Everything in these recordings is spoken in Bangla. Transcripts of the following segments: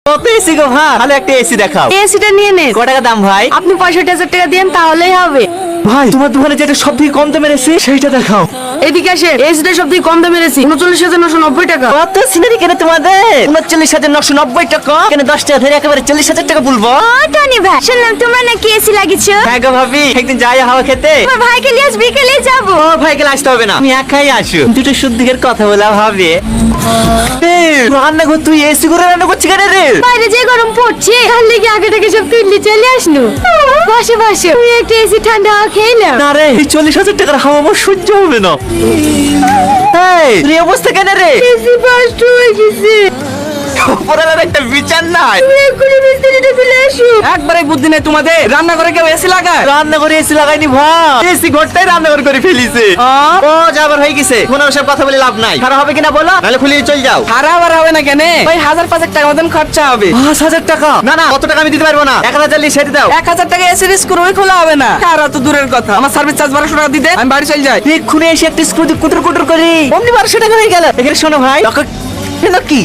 কত এসি গো ভাই? ভালো একটা এসি দেখাও। এসিটা নিয়ে নেন। কত টাকা দাম ভাই? আপনি 65,000 টাকা দেন তাহলেই হবে। ভাই তোমার দোকানে যেটা সব থেকে কম দামে এসি সেইটা দেখাও। এদিকে আসে, এসিটা সব থেকে কম দামে রেসি 39,990 টাকা। কত সিনারি কেন তোমাদের? 39,990 টাকা কেন? 10 টাকা ধরে একেবারে 40,000 টাকা বলবো। ও টনি ভাই, শুনলাম তোমরা নাকি এসি লাগিয়েছো। হ্যাঁ গো ভাবি, একদিন যাই হাওয়া খেতে। তোমার ভাইকে নিয়ে আজ বিকেলে যাবো। ও ভাইকে আসতে হবে না, তুমি একাই আসো। দুটো শুদ্ধিকের কথা বলা ভাবি। রান্না কর, তুই এসি করে রান্না করছিস কেন রে? বাইরে যে গরম পড়ছে, তার লেগে আগে থেকে সব তুললে চলে আসনু। বসে বসে তুমি একটা এসি ঠান্ডা হাওয়া খেয়ে নাও। না রে, এই 40,000 টাকার হাওয়া আমার সহ্য হবে না। এই তুই এই অবস্থা কেন রে? এসি বাস্ট হয়ে গেছে। পড়ার একটা বিচার নাই। তুমি এক্ষুনি মিস্ত্রিটা চলে আসো। একবারে বুদ্ধি নেই তোমাদের। রান্না করে কেউ এসি লাগায়? রান্না করে এসি লাগাইনি ভাই, এসি ঘরটাই রান্না করে ফেলিছে। ও যাবার হয়ে গেছে, কোনো সব কথা বলে লাভ নাই। খারাপ হবে কিনা বলো, নাহলে খুলিয়ে চল যাও। খারাপ আর হবে না কেন? ওই 1,000-5,000 টাকা মতন খরচা হবে। 5,000 টাকা? না না, কত টাকা আমি দিতে পারবো না। 1,000 লিখে সেটা দাও। 1,000 টাকা এসি স্ক্রু খোলা হবে না। আর অত দূরের কথা, আমার সার্ভিস চার্জ 1200 টাকা দিতে আমি বাড়ি চলে যাই। এক্ষুনি এসে একটা স্ক্রু কুটুর কুটুর করি, অমনি 1200 টাকা হয়ে গেল। এখানে শোনো ভাই, কি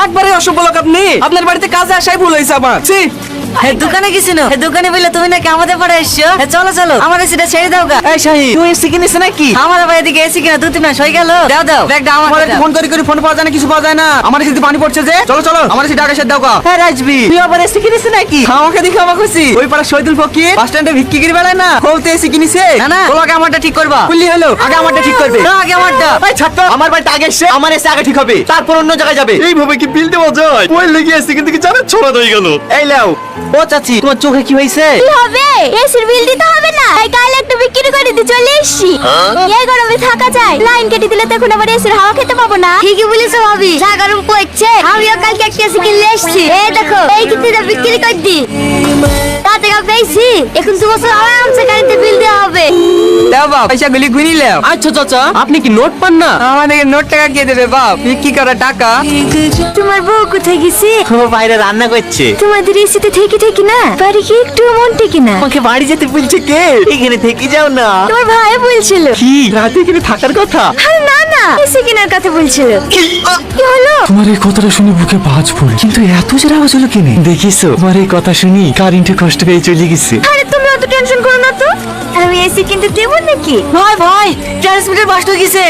একবারে অসভ্য লোক আপনি। আপনার বাড়িতে কাজে আসাই ভুল হয়েছে আমার। ছি। দোকানে গেছিল, দোকানে বললে তুমি নাকি আমাদের পাড়ে এসছো। চলো চলো, আমার এসিটা ছেড়ে দাও গা। এই শাহি, তুই এসি কিনিস নাকি? আমার ভাই এদিকে এসি কিনা 2-3 মাস হয়ে গেল। দাও দাও ব্যাগটা আমার আমার দাও। ফোন করে ফোন পাওয়া যায় না, কিছু পাওয়া যায় না। আমার এসিতে পানি পড়ছে যে। চলো চলো, আমার এসি টাকা সেট দাও গা। হ্যাঁ রাজবি, তুই আবার এসি কিনিস নাকি? আমাকে দেখে অবাক হচ্ছি। ওই পাড়া শহীদুল ফকির বাস স্ট্যান্ডে ভিক্ষি করে বেড়ায় না, কৌতে এসি কিনিছে। না না, বলো আগে আমারটা ঠিক করবা। খুললি হলো, আগে আমারটা ঠিক করবে। না আগে আমারটা। ভাই ছাড় তো, আমার বাড়িতে আগে এসে আমার এসি আগে ঠিক হবে, তারপর অন্য জায়গায় যাবে। এইভাবে কি বিল দেওয়া যায়? ওই লেগে এসি কিন্তু কি জানেন ছড়া হয়ে গেল। এই লাও। ও চাচি, তোমার চোখে কি হয়েছে? কি হবে? এসির বিল দিতে হবে না, তাই কাল একটা বিক্রি করে দিতে চলে এসেছি। এই গরমে থাকা যায়? লাইন কেটে দিলে তখন আবার এসির হাওয়া খেতে পাবো না। ঠিকই বলেছো ভাবি, যা গরম পড়ছে। আমিও কালকে একটা এসি কিনে এসেছি। এই দেখো, এই কিনতে বিক্রি করে দি। তাতে পেয়েছি, এখন 2 বছর আরামসে গাড়িতে বিল দেওয়া হবে। দাও বাপ, পয়সা গুলি গুনি লাও। আচ্ছা চাচা, আপনি কি নোট পান না? আমাদেরকে নোট টাকা কে দেবে বাপ? বিক্রি করা টাকা। তোমার বউ কোথায় গেছে? ও বাইরে রান্না করছে। তোমাদের এসিতে থেকে থেকে না বাড়ি কি একটু মন টেকে না। আমাকে বাড়ি যেতে বলছে কে? এখানে থেকে যাও না। তোমার ভাই বলছিল। কি রাতে এখানে থাকার কথা? আরে না না, এসি কেনার কথা বলছিল। কি হলো? তোমার এই কথাটা শুনে বুকে ভাঁজ পড়ে, কিন্তু এত জোরে আওয়াজ হলো কেনে? দেখিছো, তোমার এই কথা শুনি কারেন্টে কষ্ট পেয়ে চলে গেছে। আরে তুমি অত টেনশন করো না তো, আমি এসি কিনতে দেবো নাকি? ভাই ভাই, ট্রান্সমিটার বাস্ট হয়ে গেছে।